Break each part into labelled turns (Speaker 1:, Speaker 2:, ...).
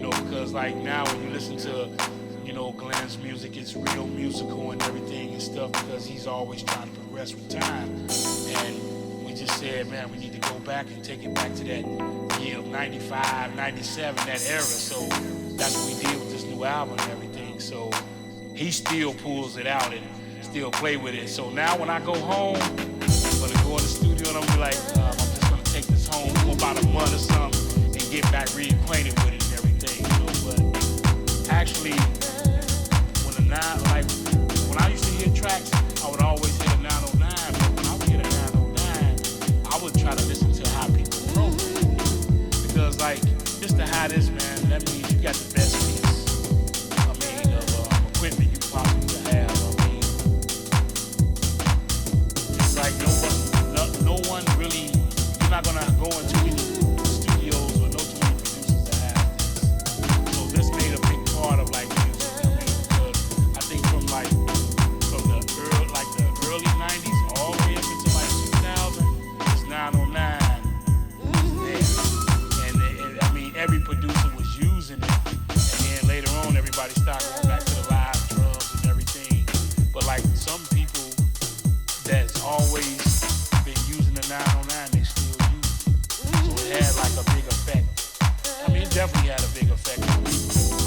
Speaker 1: Because like now when you listen to, Glenn's music, it's real musical and everything and stuff because he's always trying to progress with time. And we just said, man, we need to go back and take it back to that year of 95, 97, that era. So that's what we did with this new album and everything. So he still pulls it out and still play with it. So now when I go home, I'm gonna go in the studio and I'm gonna be like, I'm just gonna take this home for about a month or something and get back reacquainted with it and everything, But actually, when I used to hear tracks, I would always hit a 909. But when I would hit a 909, I would try to listen to how people wrote it. Because just to how this, man, that means you got the best piece. Of equipment you possibly could have. It's like no one really. You're not gonna go into any studios or no too many producers to have this. So this made a big part of music. From the early 90s all the way up into 2000, it's 909 there. And every producer was using it. And then later on, everybody started going back to the live drums and everything. But some people that's always been using the 909, they still use it. So it had a big effect. It definitely had a big effect on me.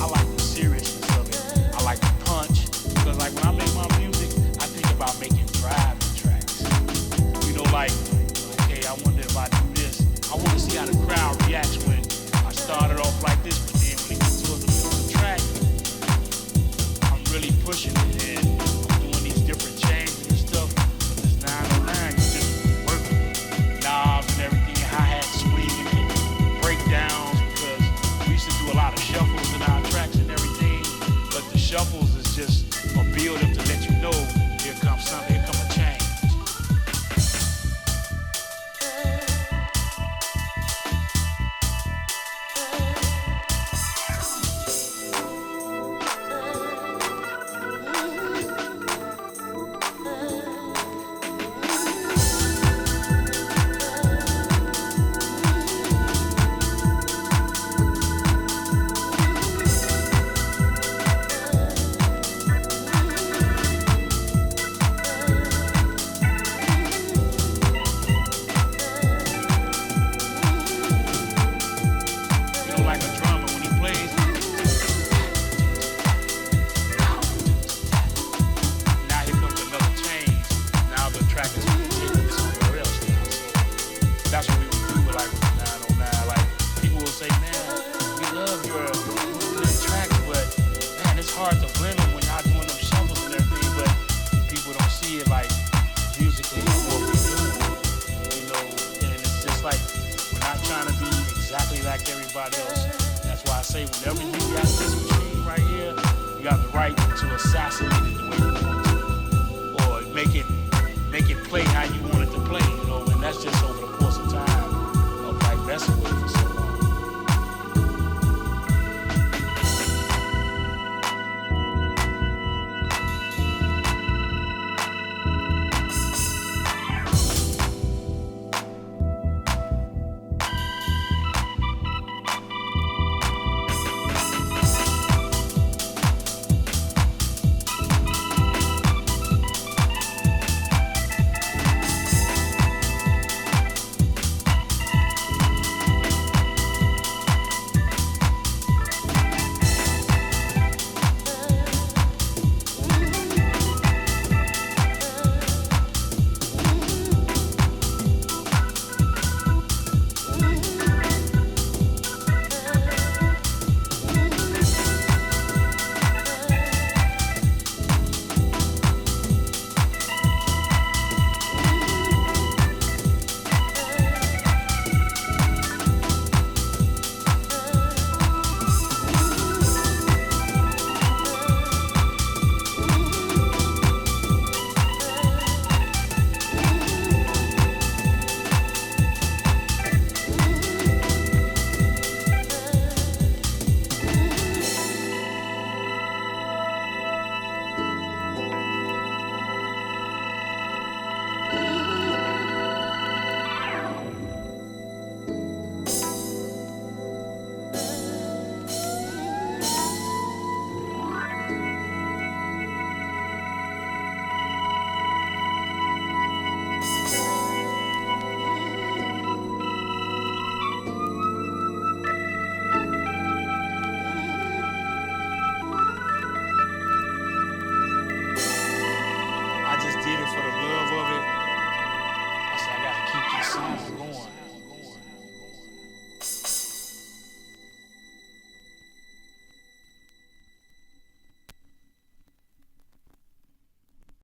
Speaker 1: I like the seriousness of it. I like the punch. Because when I make my music, I think about making driving tracks. Okay, I wonder if I do this. I want to see how the crowd reacts when I started off like this, but then when it gets towards the middle of the track, I'm really pushing it and I'm doing these different changes and stuff. But this 909, you just work knobs and everything, hi-hats screaming and breakdowns because we used to do a lot of shuffles in our tracks and everything, but the shuffles is just a build-up to let you know here comes a change. song.